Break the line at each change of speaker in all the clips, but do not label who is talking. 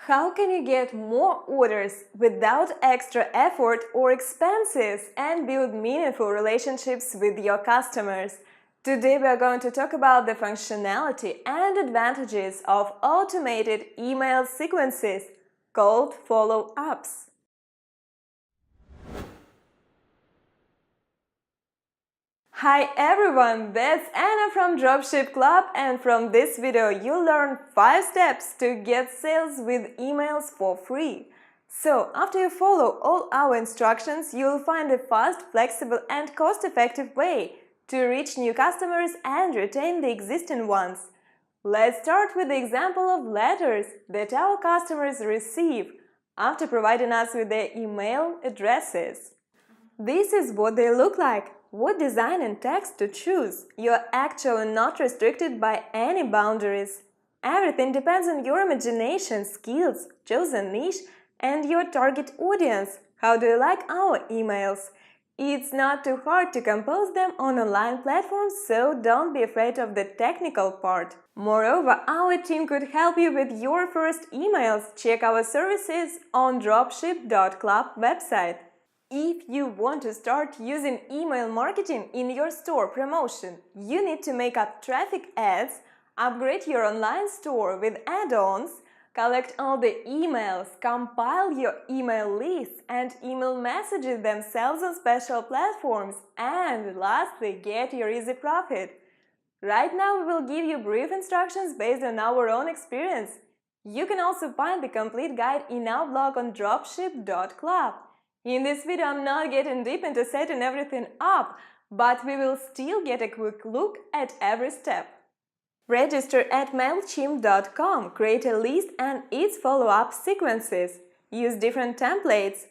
How can you get more orders without extra effort or expenses and build meaningful relationships with your customers? Today we are going to talk about the functionality and advantages of automated email sequences called follow-ups. Hi everyone, that's Anna from Dropship Club, and from this video you'll learn 5 steps to get sales with emails for free. So, after you follow all our instructions, you'll find a fast, flexible and cost-effective way to reach new customers and retain the existing ones. Let's start with the example of letters that our customers receive after providing us with their email addresses. This is what they look like. What design and text to choose? You're actually not restricted by any boundaries. Everything depends on your imagination, skills, chosen niche, and your target audience. How do you like our emails? It's not too hard to compose them on online platforms, so don't be afraid of the technical part. Moreover, our team could help you with your first emails. Check our services on dropship.club website. If you want to start using email marketing in your store promotion, you need to make up traffic ads, upgrade your online store with add-ons, collect all the emails, compile your email lists and email messages themselves on special platforms, and lastly, get your easy profit. Right now we will give you brief instructions based on our own experience. You can also find the complete guide in our blog on dropship.club. In this video I'm not getting deep into setting everything up, but we will still get a quick look at every step. Register at MailChimp.com, create a list and its follow-up sequences. Use different templates.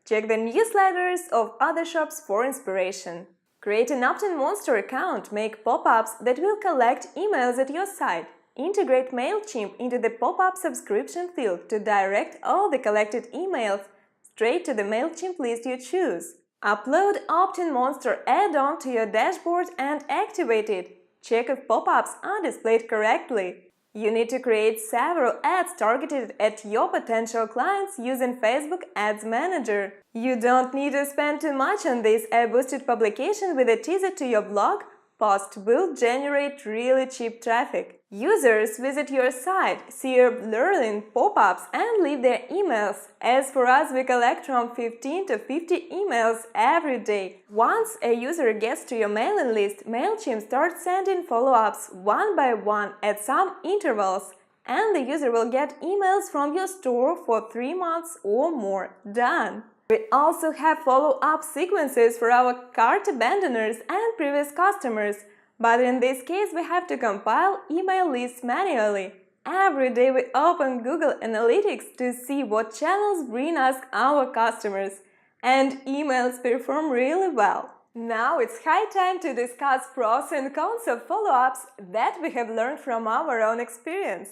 Check the newsletters of other shops for inspiration. Create an opt-in monster account, make pop-ups that will collect emails at your site. Integrate MailChimp into the pop-up subscription field to direct all the collected emails straight to the MailChimp list you choose. Upload Opt-in Monster add-on to your dashboard and activate it. Check if pop-ups are displayed correctly. You need to create several ads targeted at your potential clients using Facebook Ads Manager. You don't need to spend too much on this. A boosted publication with a teaser to your blog post will generate really cheap traffic. Users visit your site, see your learning pop-ups and leave their emails. As for us, we collect from 15 to 50 emails every day. Once a user gets to your mailing list, MailChimp starts sending follow-ups one by one at some intervals, and the user will get emails from your store for 3 months or more. Done! We also have follow-up sequences for our cart abandoners and previous customers, but in this case we have to compile email lists manually. Every day we open Google Analytics to see what channels bring us our customers, and emails perform really well. Now it's high time to discuss pros and cons of follow-ups that we have learned from our own experience.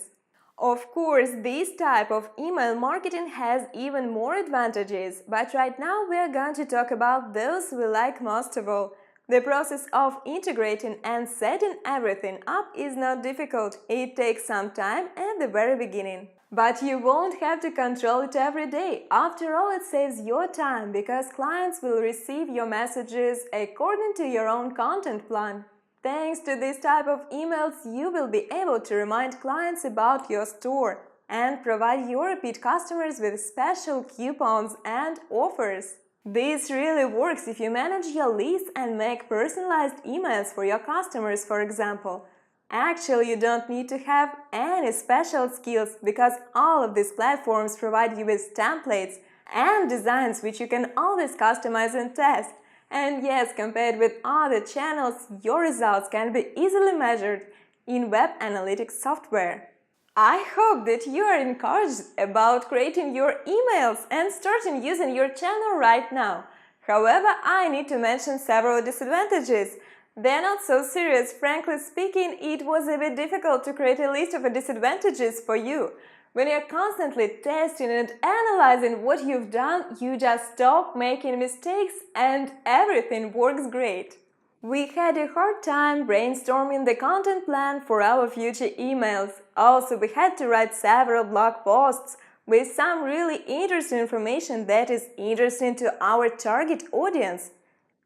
Of course, this type of email marketing has even more advantages, but right now we are going to talk about those we like most of all. The process of integrating and setting everything up is not difficult. It takes some time at the very beginning. But you won't have to control it every day. After all, it saves your time because clients will receive your messages according to your own content plan. Thanks to this type of emails, you will be able to remind clients about your store and provide your repeat customers with special coupons and offers. This really works if you manage your list and make personalized emails for your customers, for example. Actually, you don't need to have any special skills because all of these platforms provide you with templates and designs which you can always customize and test. And yes, compared with other channels, your results can be easily measured in web analytics software. I hope that you are encouraged about creating your emails and starting using your channel right now. However, I need to mention several disadvantages. They're not so serious. Frankly speaking, it was a bit difficult to create a list of disadvantages for you. When you're constantly testing and analyzing what you've done, you just stop making mistakes and everything works great. We had a hard time brainstorming the content plan for our future emails. Also, we had to write several blog posts, with some really interesting information that is interesting to our target audience.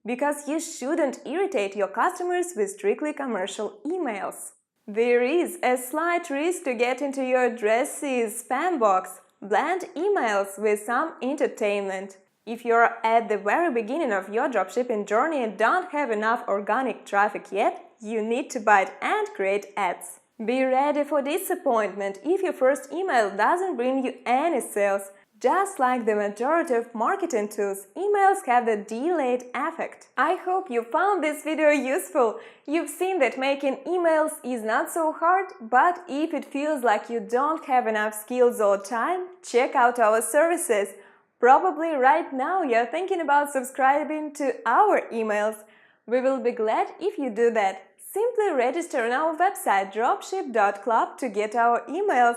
Because you shouldn't irritate your customers with strictly commercial emails. There is a slight risk to get into your address's spam box. Blend emails with some entertainment. If you're at the very beginning of your dropshipping journey and don't have enough organic traffic yet, you need to bite and create ads. Be ready for disappointment if your first email doesn't bring you any sales. Just like the majority of marketing tools, emails have the delayed effect. I hope you found this video useful. You've seen that making emails is not so hard, but if it feels like you don't have enough skills or time, check out our services. Probably right now you're thinking about subscribing to our emails. We will be glad if you do that. Simply register on our website dropship.club to get our emails.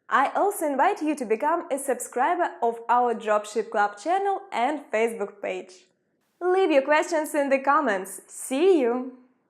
I also invite you to become a subscriber of our Dropship Club channel and Facebook page. Leave your questions in the comments. See you!